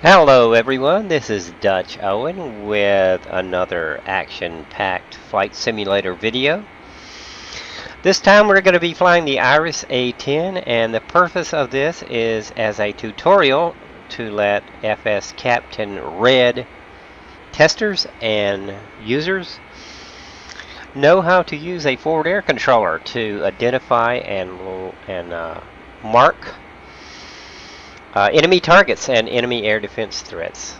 Hello everyone, this is Dutch Owen with another action-packed flight simulator video. This time we're going to be flying the Iris A-10, and the purpose of this is as a tutorial to let FSCaptain RED testers and users know how to use a forward air controller to identify and mark enemy targets and enemy air defense threats.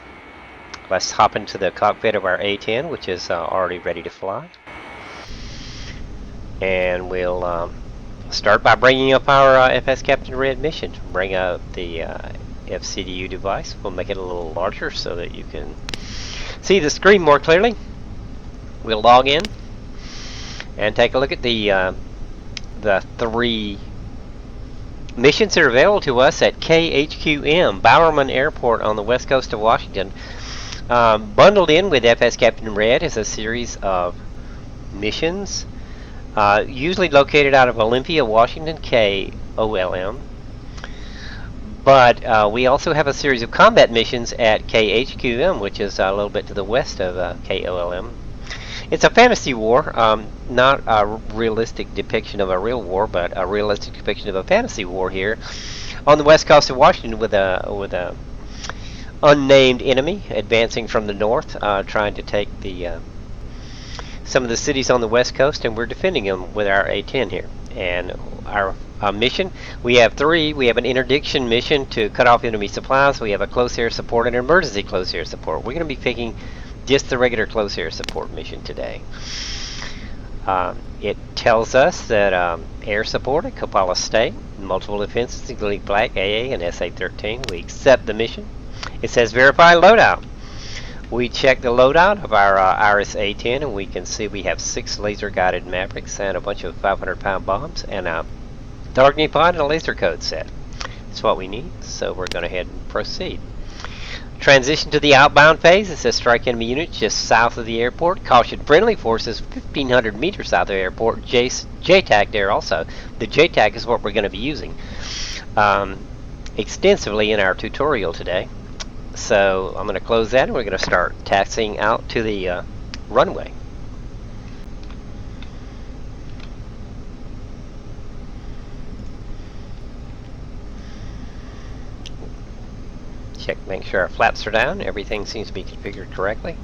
Let's hop into the cockpit of our A-10, which is already ready to fly. And we'll start by bringing up our FSCaptain RED mission. Bring up the FCDU device. We'll make it a little larger so that you can see the screen more clearly. We'll log in and take a look at the three missions that are available to us at KHQM, Bowerman Airport on the west coast of Washington. Bundled in with FSCaptain RED is a series of missions, usually located out of Olympia, Washington, KOLM. But we also have a series of combat missions at KHQM, which is a little bit to the west of KOLM. It's a fantasy war, not a realistic depiction of a real war, but a realistic depiction of a fantasy war here on the west coast of Washington with a unnamed enemy advancing from the north, trying to take some of the cities on the west coast, and we're defending them with our A-10 here. And our mission, we have three. We have an interdiction mission to cut off enemy supplies. We have a close air support and an emergency close air support. We're going to be picking just the regular close air support mission today. It tells us that air support at Coppola State, multiple offenses including Black, AA, and SA-13. We accept the mission. It says verify loadout. We check the loadout of our Iris A-10, and we can see we have 6 laser-guided Mavericks and a bunch of 500-pound bombs and a targeting pod and a laser code set. That's what we need, so we're going to head and proceed. Transition to the outbound phase. It says strike enemy units just south of the airport. Caution friendly forces 1,500 meters south of the airport. JTAC there also. The JTAC is what we're going to be using extensively in our tutorial today. So I'm going to close that and we're going to start taxiing out to the runway. Check, make sure our flaps are down. Everything seems to be configured correctly.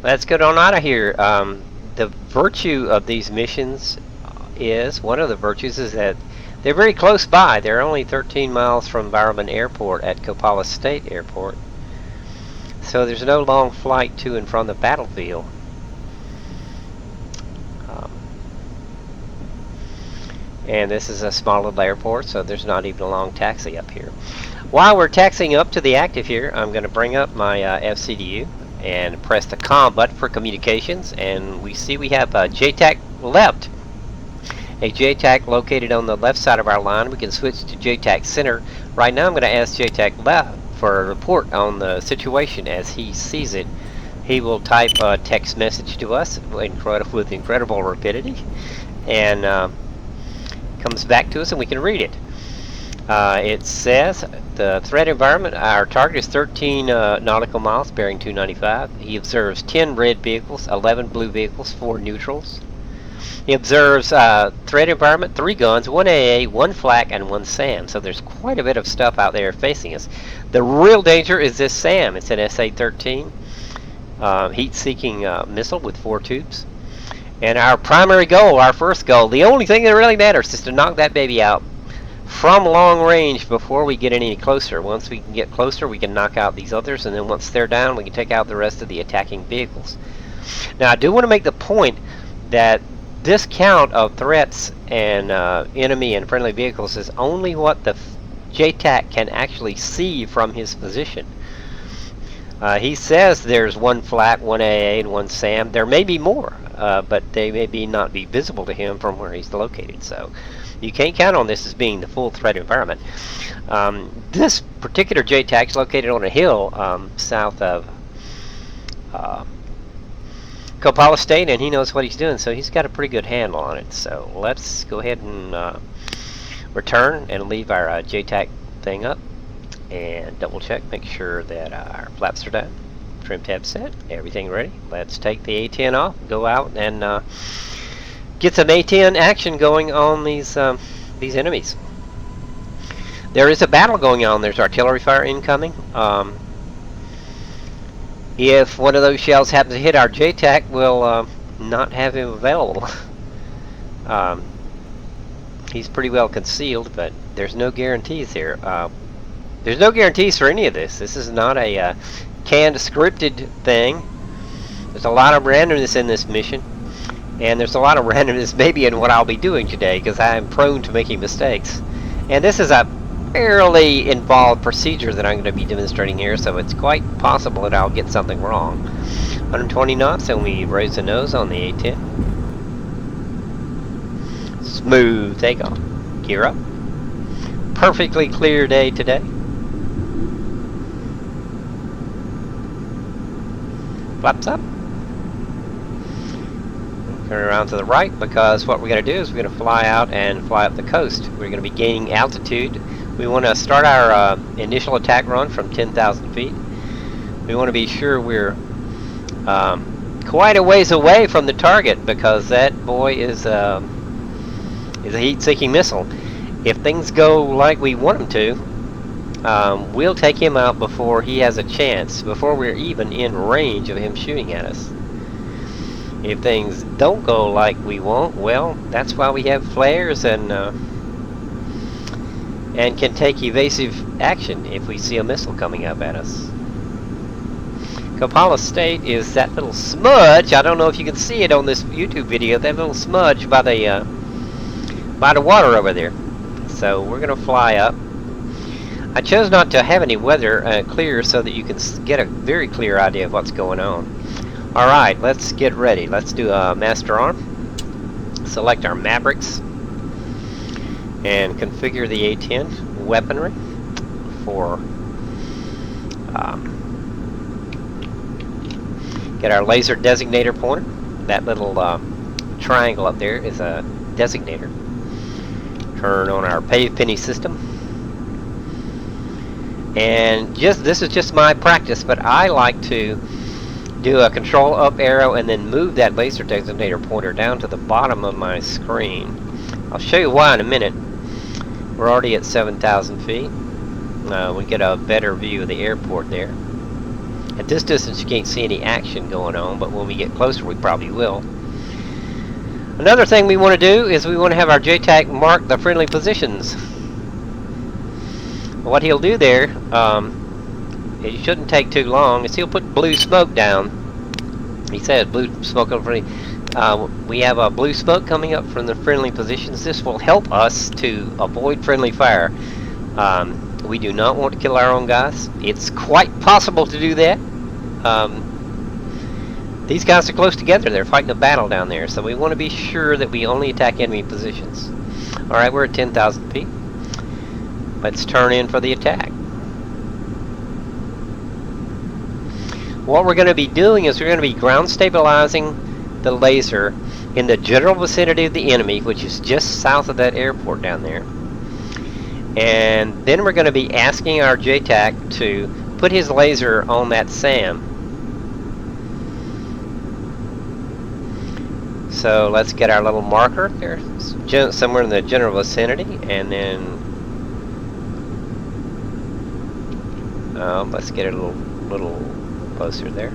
Let's get on out of here. The virtue of these missions is, one of the virtues is that they're very close by. They're only 13 miles from Bowerman Airport at Coppola State Airport. So there's no long flight to and from the battlefield. And this is a small little airport, so there's not even a long taxi up here. While we're taxiing up to the active here, I'm going to bring up my FCDU and press the COM button for communications, and we see we have a JTAC left. A JTAC located on the left side of our line. We can switch to JTAC center. Right now I'm going to ask JTAC left for a report on the situation as he sees it. He will type a text message to us with incredible rapidity, and comes back to us and we can read it. It says the threat environment, our target is 13 nautical miles bearing 295. He observes 10 red vehicles, 11 blue vehicles, 4 neutrals. He observes threat environment, 3 guns, 1 AA, 1 FLAC, and 1 SAM. So there's quite a bit of stuff out there facing us. The real danger is this SAM. It's an SA-13 heat-seeking missile with 4 tubes. And our primary goal, our first goal, the only thing that really matters is to knock that baby out from long range before we get any closer. Once we can get closer, we can knock out these others, and then once they're down, we can take out the rest of the attacking vehicles. Now, I do want to make the point that this count of threats and enemy and friendly vehicles is only what the JTAC can actually see from his position. He says there's 1 FLAC, 1 AA, and 1 SAM. There may be more, but they may not be visible to him from where he's located. So you can't count on this as being the full threat environment. This particular JTAC is located on a hill south of Coppola State, and he knows what he's doing, so he's got a pretty good handle on it. So let's go ahead and return and leave our JTAC thing up. And double check, make sure that our flaps are down. Trim tab set, everything ready. Let's take the A-10 off, go out and get some A-10 action going on these enemies. There is a battle going on. There's artillery fire incoming. If one of those shells happens to hit our JTAC, we'll not have him available. He's pretty well concealed, but there's no guarantees here. There's no guarantees for any of this. This is not a canned scripted thing. There's a lot of randomness in this mission, and there's a lot of randomness maybe in what I'll be doing today, because I am prone to making mistakes. And this is a fairly involved procedure that I'm going to be demonstrating here, so it's quite possible that I'll get something wrong. 120 knots, and we raise the nose on the A-10. Smooth takeoff. Gear up. Perfectly clear day today. Flaps up. Turn around to the right, because what we're going to do is we're going to fly out and fly up the coast. We're going to be gaining altitude. We want to start our initial attack run from 10,000 feet. We want to be sure we're quite a ways away from the target, because that boy is a heat-seeking missile. If things go like we want them to, we'll take him out before he has a chance, before we're even in range of him shooting at us. If things don't go like we want, well, that's why we have flares and can take evasive action if we see a missile coming up at us. Kapala State is that little smudge. I don't know if you can see it on this YouTube video. That little smudge by the water over there. So we're gonna fly up. I chose not to have any weather clear so that you can get a very clear idea of what's going on. All right, let's get ready. Let's do a master arm. Select our Mavericks and configure the A-10 weaponry for get our laser designator pointer. That little triangle up there is a designator. Turn on our pave penny system. And this is just my practice, but I like to do a control up arrow and then move that laser designator pointer down to the bottom of my screen. I'll show you why in a minute. We're already at 7,000 feet. We get a better view of the airport there. At this distance you can't see any action going on, but when we get closer we probably will. Another thing we want to do is we want to have our JTAC mark the friendly positions. What he'll do there, it shouldn't take too long, is he'll put blue smoke down. He says blue smoke over friendly. We have a blue smoke coming up from the friendly positions. This will help us to avoid friendly fire. We do not want to kill our own guys. It's quite possible to do that. These guys are close together. They're fighting a battle down there, so we want to be sure that we only attack enemy positions. Alright, we're at 10,000 feet. Let's turn in for the attack. What we're going to be doing is we're going to be ground stabilizing the laser in the general vicinity of the enemy, which is just south of that airport down there. And then we're going to be asking our JTAC to put his laser on that SAM. So let's get our little marker there, somewhere in the general vicinity, and then let's get it a little closer there.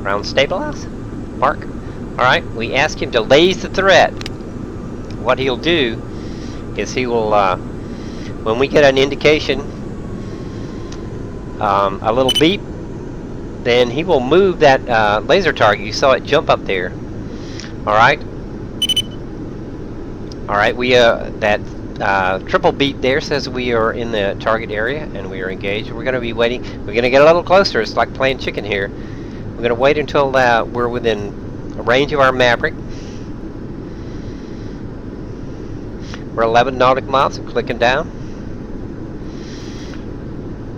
Ground stabilize. Mark. Alright, we ask him to laze the threat. What he'll do is he will, when we get an indication, a little beep, then he will move that laser target. You saw it jump up there. Alright? Alright, we, that triple beep there says we are in the target area and we are engaged. We're going to be waiting. We're going to get a little closer. It's like playing chicken here. We're going to wait until we're within a range of our Maverick. We're 11 nautical miles. I'm clicking down.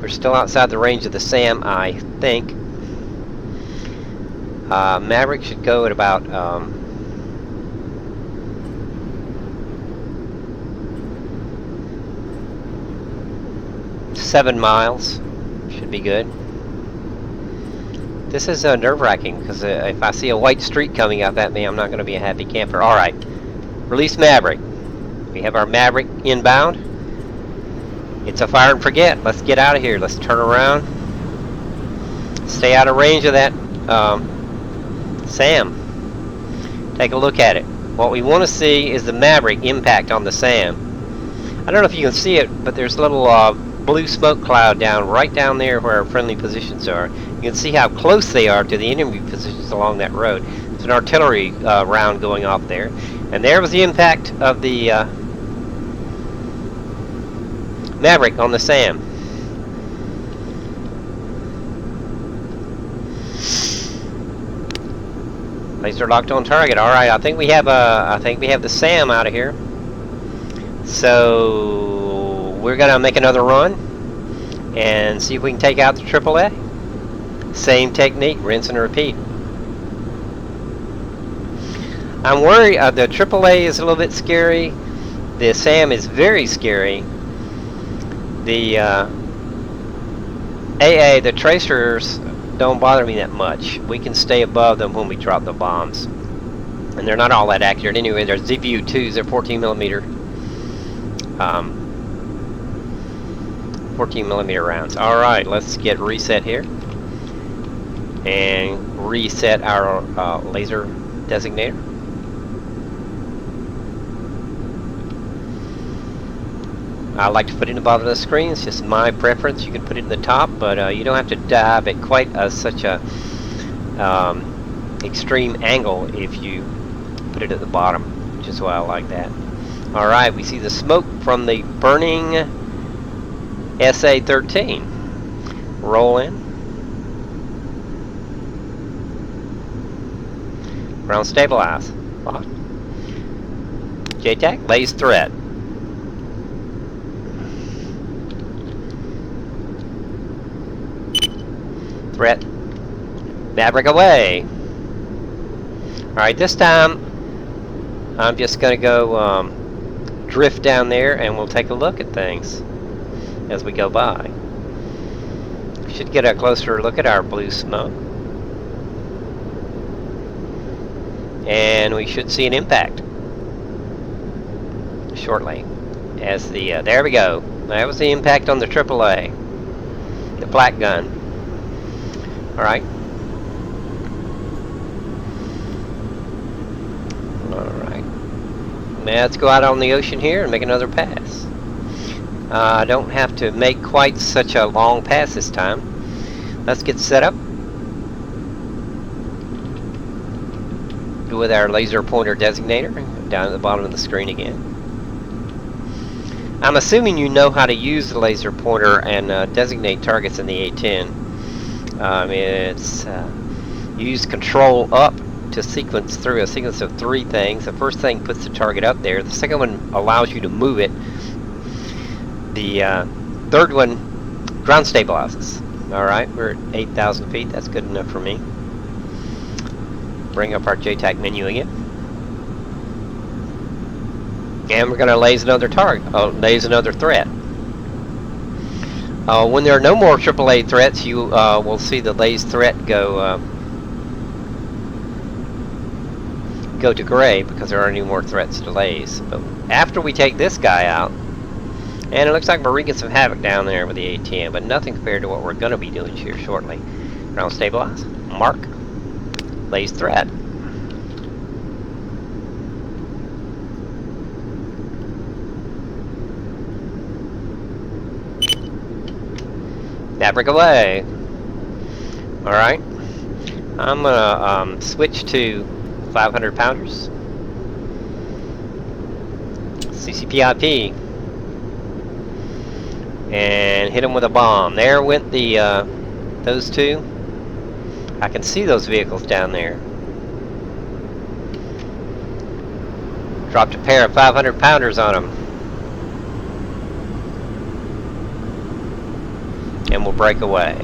We're still outside the range of the SAM, I think. Maverick should go at about 7 miles. Should be good. This is nerve-wracking because if I see a white streak coming up at me, I'm not going to be a happy camper. Alright. Release Maverick. We have our Maverick inbound. It's a fire and forget. Let's get out of here. Let's turn around. Stay out of range of that SAM. Take a look at it. What we want to see is the Maverick impact on the SAM. I don't know if you can see it, but there's a little blue smoke cloud right down there where our friendly positions are. You can see how close they are to the enemy positions along that road. There's an artillery round going off there. And there was the impact of the Maverick on the SAM. Laser locked on target. All right, I think we have the SAM out of here. So we're gonna make another run and see if we can take out the AAA. Same technique, rinse and repeat. I'm worried. The AAA is a little bit scary. The SAM is very scary. The AA, the tracers, don't bother me that much. We can stay above them when we drop the bombs, and they're not all that accurate anyway. They're ZPU-2s. They're 14 millimeter rounds. All right, let's get reset here and reset our laser designator. I like to put it in the bottom of the screen. It's just my preference. You can put it in the top, but you don't have to dive at quite such a extreme angle if you put it at the bottom, which is why I like that. All right, we see the smoke from the burning SA-13. Roll in. Ground stabilize. Locked. JTAC lays threat. Threat. Maverick away. Alright, this time I'm just going to go drift down there and we'll take a look at things as we go by. We should get a closer look at our blue smoke. And we should see an impact shortly. As the there we go. That was the impact on the AAA. The black gun. Alright. Alright. Now let's go out on the ocean here and make another pass. I don't have to make quite such a long pass this time. Let's get set up with our laser pointer designator down at the bottom of the screen again. I'm assuming you know how to use the laser pointer and designate targets in the A-10. You use control up to sequence through a sequence of 3 things. The first thing puts the target up there. The second one allows you to move it. The third one ground stabilizes. Alright, we're at 8,000 feet. That's good enough for me. Bring up our JTAC menu again. And we're going to laze another target. Laze another threat. When there are no more AAA threats, you will see the laze threat go to gray because there aren't any more threats to laze. But after we take this guy out, and it looks like we're wreaking some havoc down there with the A-10, but nothing compared to what we're going to be doing here shortly. Ground stabilize. Mark. Laze threat. Maverick away. Alright. I'm gonna switch to 500 pounders. CCPIP. And hit them with a bomb. There went the those two. I can see those vehicles down there. Dropped a pair of 500 pounders on them. And we'll break away.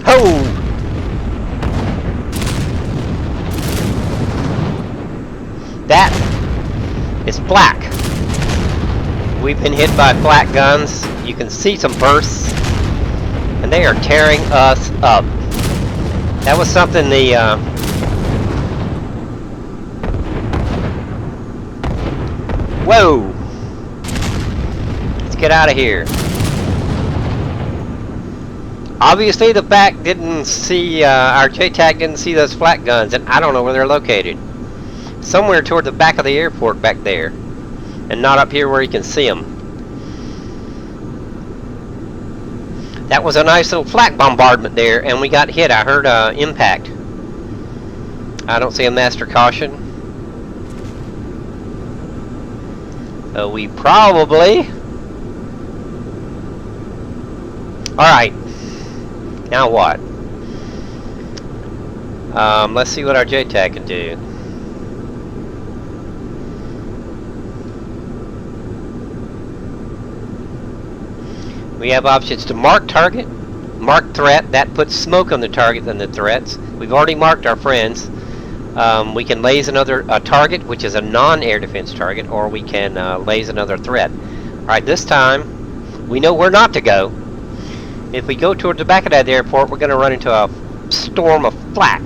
Ho! It's flak. We've been hit by flak guns. You can see some bursts, and they are tearing us up. That was something the whoa! Let's get out of here. Obviously, the FAC didn't see our JTAC didn't see those flak guns, and I don't know where they're located. Somewhere toward the back of the airport back there, and not up here where you can see them. That was a nice little flak bombardment there, and we got hit. I heard impact. I don't see a master caution. We probably... Alright. Now what? Let's see what our JTAC can do. We have options to mark target, mark threat. That puts smoke on the target and the threats. We've already marked our friends. We can laze another target, which is a non-air defense target, or we can laze another threat. Alright, this time we know where not to go. If we go towards the back of that airport, we're going to run into a storm of flak.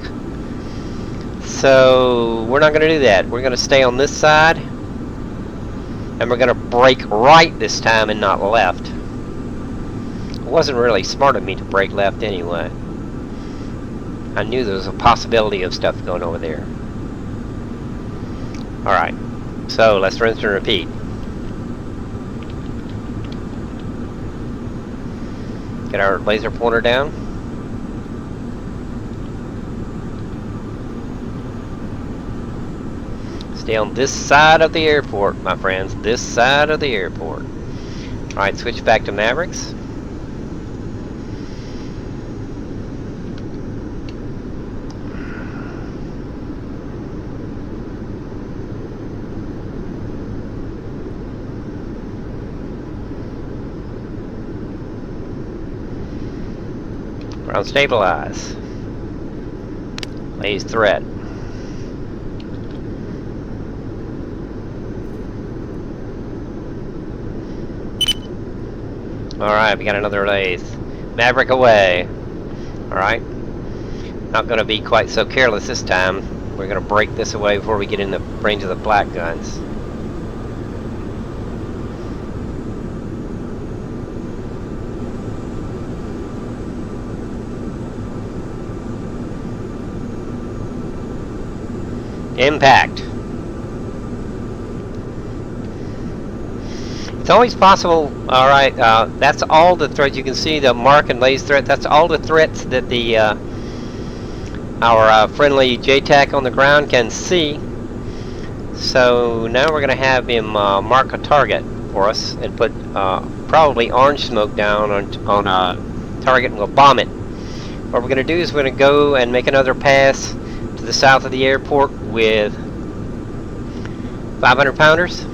So we're not going to do that. We're going to stay on this side, and we're going to brake right this time and not left. It wasn't really smart of me to brake left anyway. I knew there was a possibility of stuff going over there. Alright, so let's rinse and repeat. Get our laser pointer down. Stay on this side of the airport, my friends. This side of the airport. Alright, switch back to Mavericks. Ground stabilize. Laze threat. Alright, we got another laze. Maverick away. Alright. Not going to be quite so careless this time. We're going to break this away before we get in the range of the flak guns. Impact. It's always possible. Alright, that's all the threats. You can see the mark and laze threat. That's all the threats that the our friendly JTAC on the ground can see. So now we're going to have him mark a target for us and put probably orange smoke down on a target, and we'll bomb it. What we're going to do is we're going to go and make another pass to the south of the airport with 500 pounders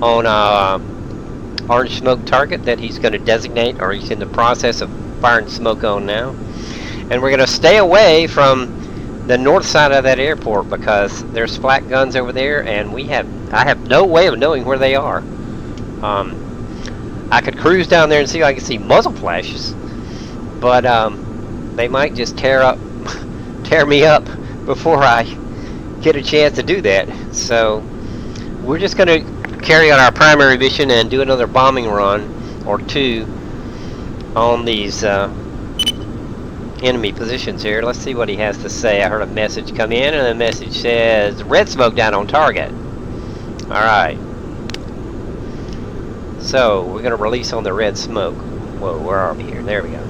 on a orange smoke target that he's going to designate, or he's in the process of firing smoke on now. And we're going to stay away from the north side of that airport because there's flak guns over there, and I have no way of knowing where they are. I could cruise down there and see if I can see muzzle flashes, but they might just tear me up before I get a chance to do that. So we're just going to carry on our primary mission and do another bombing run or two on these enemy positions here. Let's see what he has to say. I heard a message come in, and the message says red smoke down on target. Alright, so we're going to release on the red smoke. Whoa, where are we here? There we go.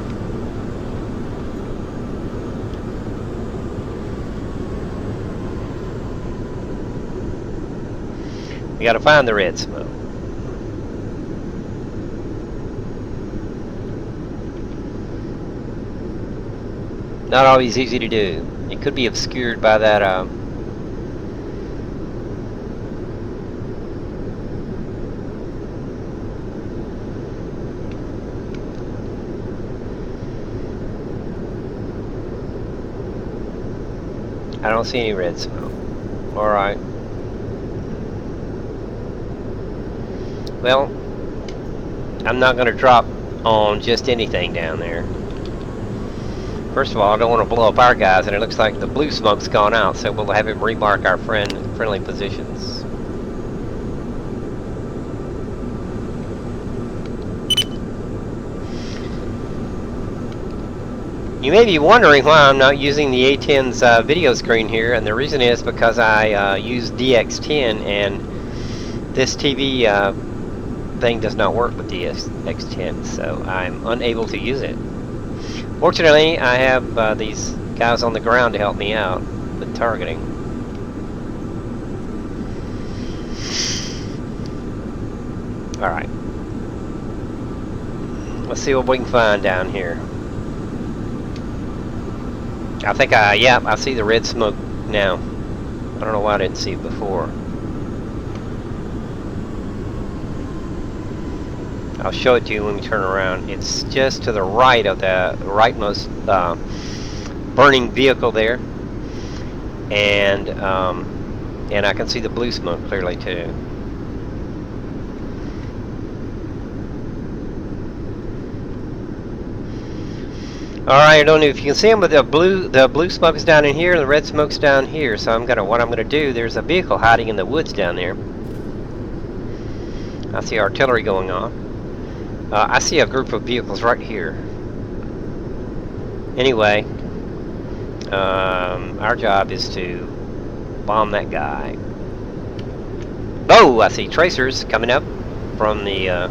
We gotta find the red smoke. Not always easy to do. It could be obscured by that I don't see any red smoke. Alright. Well, I'm not going to drop on just anything down there. First of all, I don't want to blow up our guys, and it looks like the blue smoke's gone out, so we'll have him remark our friendly positions. You may be wondering why I'm not using the A-10's video screen here, and the reason is because I use DX10, and this TV thing does not work with DX10, so I'm unable to use it. Fortunately, I have these guys on the ground to help me out with targeting. Alright. Let's see what we can find down here. I think I see the red smoke now. I don't know why I didn't see it before. I'll show it to you when we turn around. It's just to the right of the rightmost burning vehicle there, and I can see the blue smoke clearly too. Alright, I don't know if you can see them, but the blue smoke is down in here, and the red smoke's down here. So what I'm gonna do, there's a vehicle hiding in the woods down there. I see artillery going on. I see a group of vehicles right here. Anyway, our job is to bomb that guy. Oh, I see tracers coming up from the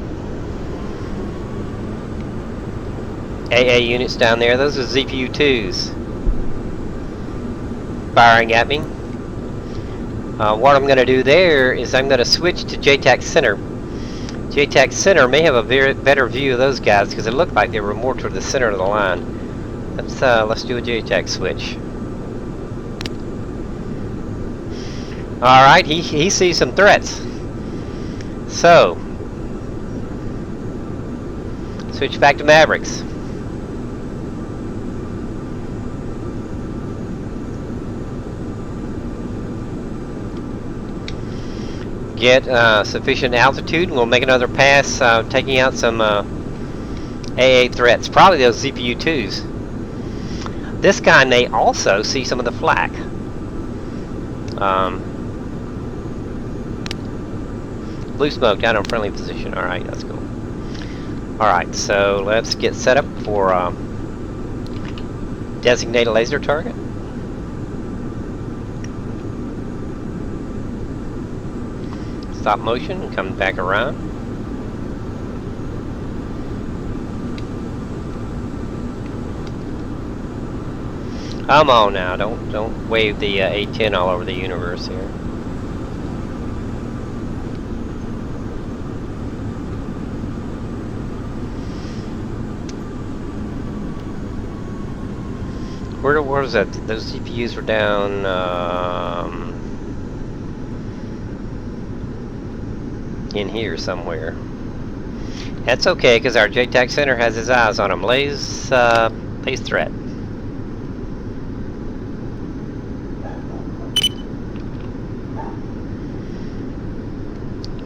AA units down there. Those are ZPU-2s firing at me. What I'm going to do there is I'm going to switch to JTAC Center. JTAC Center may have a better view of those guys because it looked like they were more toward the center of the line. Let's do a JTAC switch. Alright, he sees some threats. So, switch back to Mavericks. Get sufficient altitude, and we'll make another pass, taking out some AA threats. Probably those ZPU-2s. This guy may also see some of the FLAC. Blue smoke down in friendly position. Alright, that's cool. Alright, so let's get set up for designate a laser target. Stop motion, come back around. Come on now, don't wave the A-10 all over the universe here. Where was that? Those CPUs were down. In here somewhere. That's okay, because our JTAC Center has his eyes on him. Lays threat.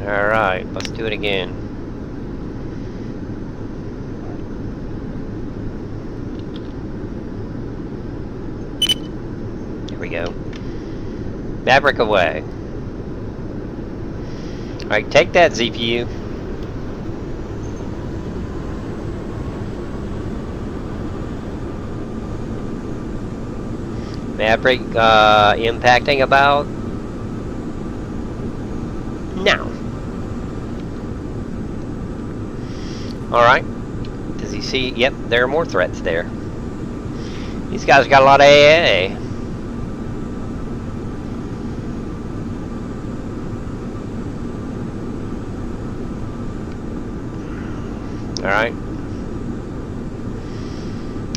Alright, let's do it again. Here we go. Maverick away. Alright, take that, ZPU. Maverick impacting about now. Alright. Does he see? Yep, there are more threats there. These guys got a lot of AA. Alright.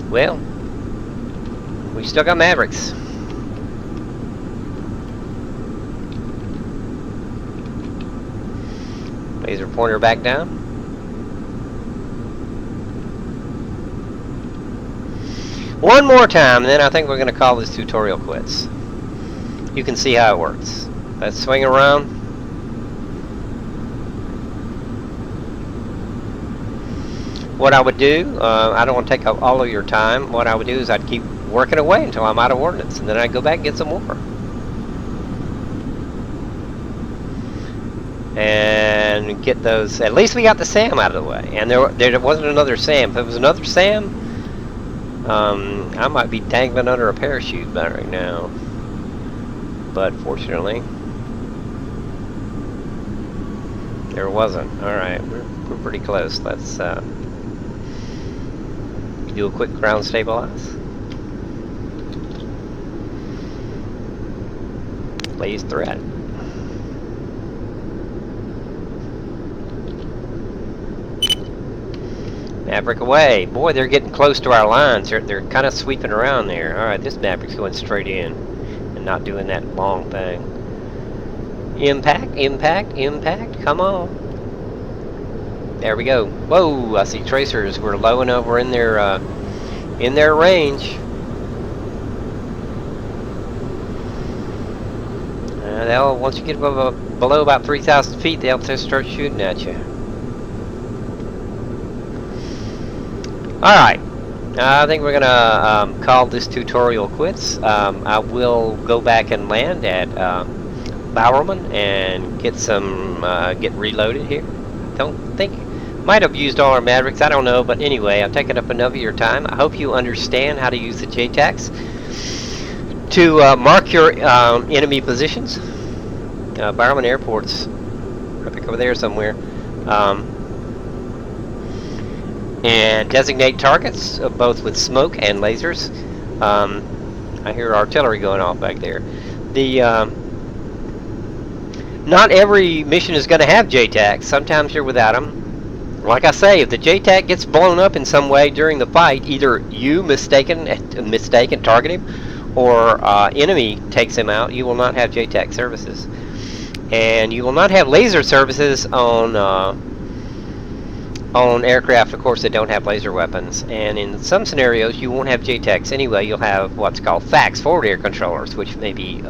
Well, we still got Mavericks. Laser pointer back down. One more time, and then I think we're going to call this tutorial quits. You can see how it works. Let's swing around. what I would do, I don't want to take up all of your time. What I would do is I'd keep working away until I'm out of ordnance, and then I'd go back and get some more. And get those. At least we got the SAM out of the way, and there wasn't another SAM. If it was another SAM, I might be dangling under a parachute right now. But fortunately, there wasn't. All right, we're pretty close. Let's do a quick ground stabilize. Lays threat. Maverick away. Boy, they're getting close to our lines. They're kind of sweeping around there. All right, this Maverick's going straight in and not doing that long thing. Impact, impact, impact. Come on. There we go. Whoa! I see tracers. We're low enough. We're in their range. They'll once you get below about 3,000 feet, they'll just start shooting at you. Alright, I think we're gonna call this tutorial quits. I will go back and land at Bowerman and get reloaded here. Don't think, might have used all our Mavericks, I don't know, but anyway, I've taken up enough of your time. I hope you understand how to use the JTACs to mark your enemy positions. Bowerman Airport's right over there somewhere. And designate targets, both with smoke and lasers. I hear artillery going off back there. Not every mission is going to have JTACs. Sometimes you're without them. Like I say, if the JTAC gets blown up in some way during the fight, either you mistake and target him, or enemy takes him out, you will not have JTAC services. And you will not have laser services on aircraft, of course, that don't have laser weapons. And in some scenarios, you won't have JTACs anyway. You'll have what's called FACs, forward air controllers, which may be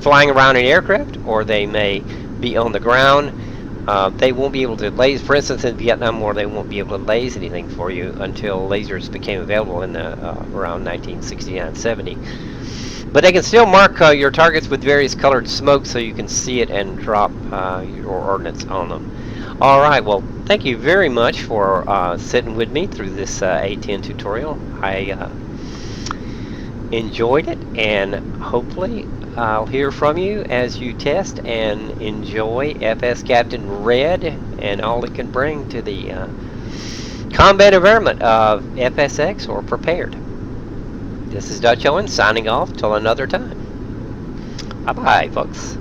flying around an aircraft, or they may be on the ground. They won't be able to laser. For instance, in Vietnam War, they won't be able to laser anything for you until lasers became available in the around 1969-70. But they can still mark your targets with various colored smoke, so you can see it and drop your ordnance on them. Alright, well, thank you very much for sitting with me through this A-10 tutorial. I enjoyed it, and hopefully I'll hear from you as you test and enjoy FSCaptain RED and all it can bring to the combat environment of FSX or Prepared. This is Dutch Owen signing off till another time. Bye-bye, folks.